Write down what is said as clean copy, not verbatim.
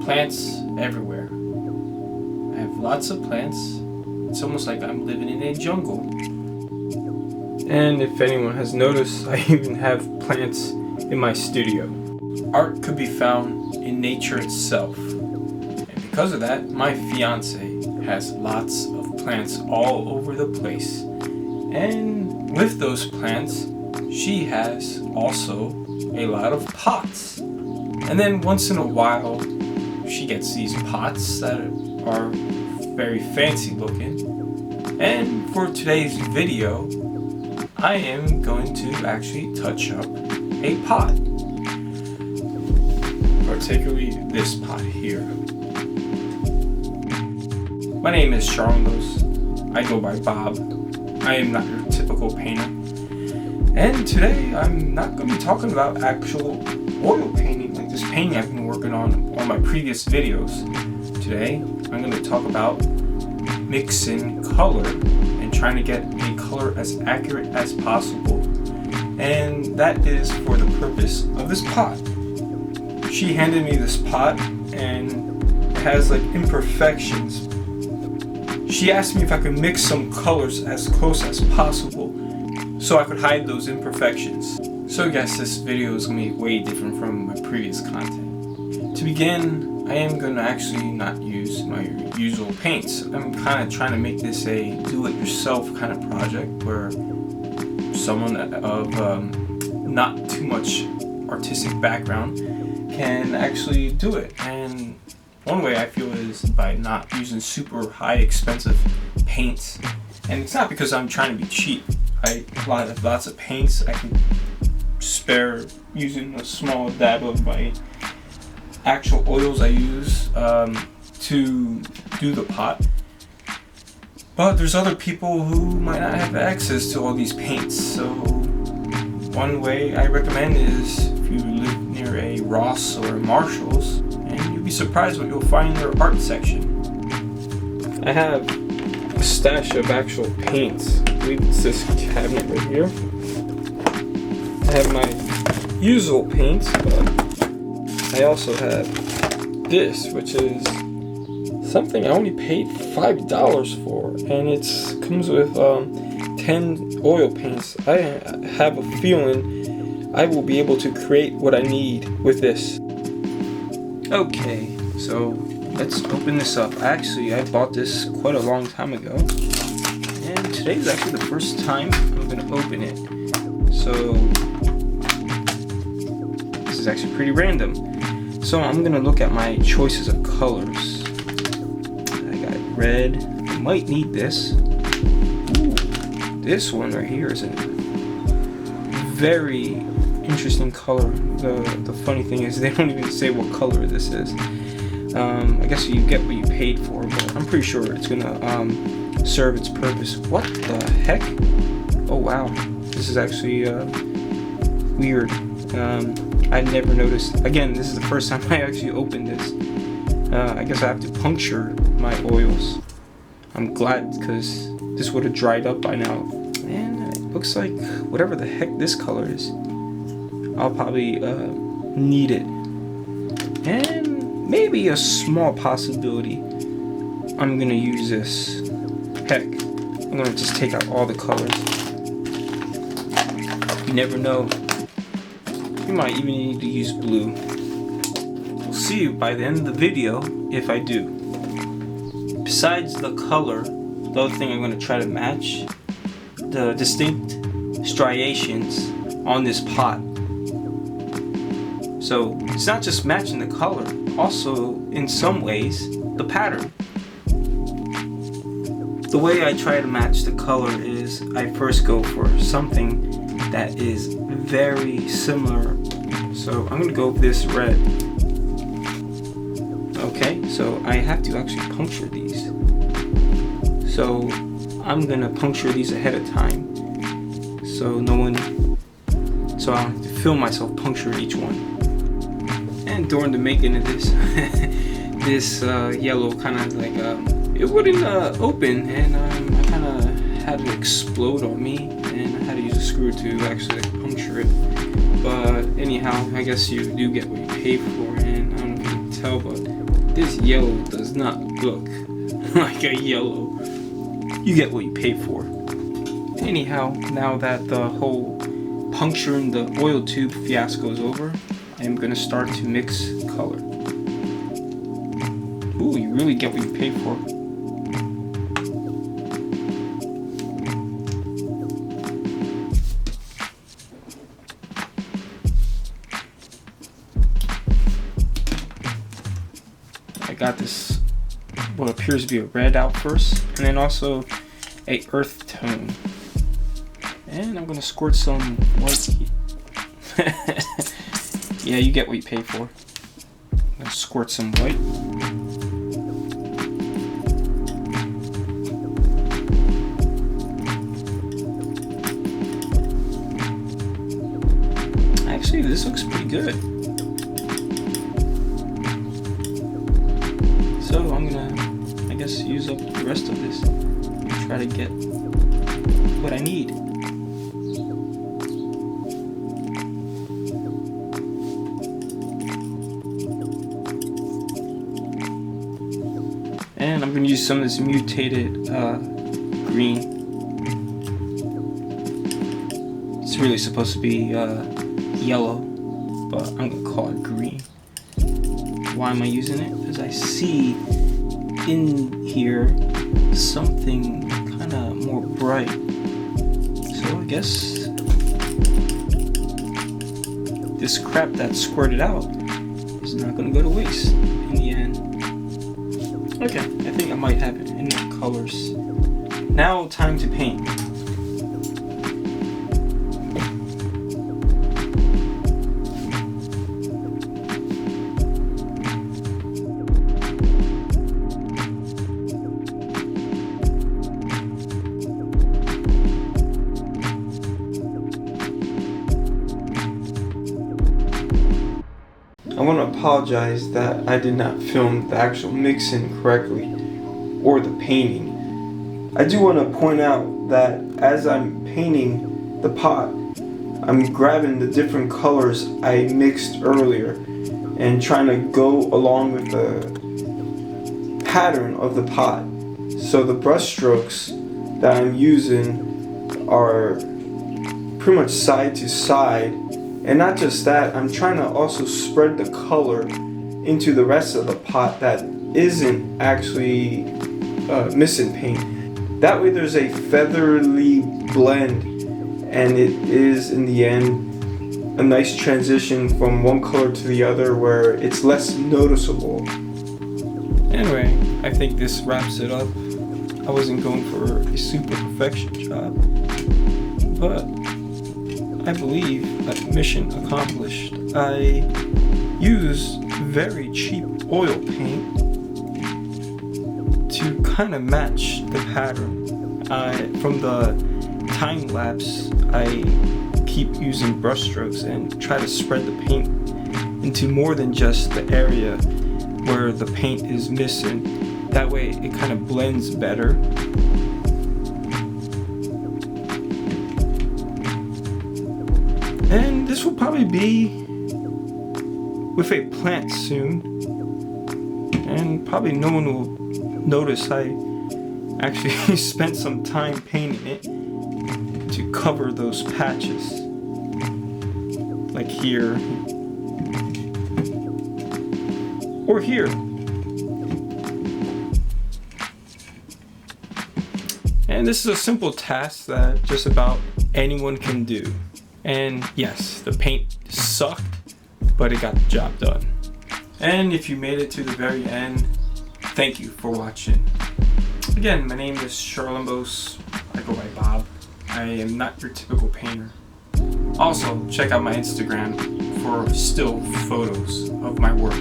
plants everywhere. I have lots of plants. It's almost like I'm living in a jungle. And if anyone has noticed, I even have plants in my studio. Art could be found in nature itself. And because of that, my fiancee has lots of plants all over the place. And with those plants, she has also a lot of pots. And then once in a while, she gets these pots that are very fancy looking. And for today's video, I am going to actually touch up a pot. Particularly this pot here. My name is Charles. I go by Bob. I am not your typical painter. And today I'm not going to be talking about actual oil painting like this painting I've been working on my previous videos. Today I'm going to talk about mixing color and trying to get a color as accurate as possible. And that is for the purpose of this pot. She handed me this pot and it has like imperfections. She asked me if I could mix some colors as close as possible so I could hide those imperfections. So yes, this video is going to be way different from my previous content. To begin, I am going to actually not use my usual paints. I'm kind of trying to make this a do-it-yourself kind of project where someone of not too much artistic background can actually do it. And one way I feel is by not using super high expensive paints. And it's not because I'm trying to be cheap. I have lots of paints I can spare using a small dab of my actual oils I use to do the pot. But there's other people who might not have access to all these paints. So one way I recommend is if you live near a Ross or a Marshall's, and you'll be surprised what you'll find in their art section. I have a stash of actual paints. I believe it's this cabinet right here. I have my usual paints, but I also have this, which is something I only paid $5 for, and it comes with 10 oil paints. I have a feeling I will be able to create what I need with this. Okay, so let's open this up. Actually, I bought this quite a long time ago, and today is actually the first time I'm going to open it. So this is actually pretty random. So I'm going to look at my choices of colors. I got red. I might need this. Ooh, this one right here is a very interesting color. The funny thing is they don't even say what color this is. I guess you get what you paid for, but I'm pretty sure it's gonna serve its purpose. What the heck? Oh wow, this is actually weird. I never noticed. Again, this is the first time I actually opened this. I guess I have to puncture my oils. I'm glad because this would have dried up by now. And it looks like whatever the heck this color is, I'll probably need it. And maybe a small possibility I'm gonna use this. Heck, I'm gonna just take out all the colors. You never know. You might even need to use blue. We'll see by the end of the video if I do. Besides the color, the other thing I'm gonna try to match the distinct striations on this pot. So it's not just matching the color, also in some ways the pattern. The way I try to match the color is I first go for something that is very similar. So I'm gonna go with this red. Okay, so I have to actually puncture these. So I'm gonna puncture these ahead of time. So I don't have to film myself puncture each one. And during the making of this, this yellow kind of like it wouldn't open, and I kind of had it explode on me, and I had to use a screw to actually puncture it. But anyhow, I guess you do get what you pay for, and I don't know if you can tell, but This yellow does not look like a yellow. You get what you pay for. Anyhow, now that the whole puncturing the oil tube fiasco is over, I'm gonna start to mix color. Ooh, you really get what you pay for. I got this, what appears to be a red out first, and then also a earth tone. And I'm gonna squirt some white. Yeah, you get what you pay for. I'm gonna squirt some white. Actually, this looks pretty good. So I'm gonna, I guess, use up the rest of this and try to get what I need. And I'm going to use some of this mutated green. It's really supposed to be yellow, but I'm going to call it green. Why am I using it? Because I see in here something kind of more bright. So I guess this crap that squirted out is not going to go to waste in the end. Okay, I think I might have enough colors. Now, time to paint. I want to apologize that I did not film the actual mixing correctly or the painting. I do want to point out that as I'm painting the pot, I'm grabbing the different colors I mixed earlier and trying to go along with the pattern of the pot. So the brush strokes that I'm using are pretty much side to side. And not just that, I'm trying to also spread the color into the rest of the pot that isn't actually missing paint. That way there's a feathery blend, and it is in the end a nice transition from one color to the other where it's less noticeable. Anyway, I think this wraps it up. I wasn't going for a super perfection job, but I believe that mission accomplished. I used very cheap oil paint to kind of match the pattern. From the time lapse, I keep using brush strokes and try to spread the paint into more than just the area where the paint is missing. That way it kind of blends better. And this will probably be with a plant soon, and probably no one will notice I actually spent some time painting it to cover those patches, like here or here. And this is a simple task that just about anyone can do. And yes, the paint sucked, but it got the job done. And if you made it to the very end, thank you for watching. Again, my name is Charlambos. I go by Bob. I am not your typical painter. Also, check out my Instagram for still photos of my work.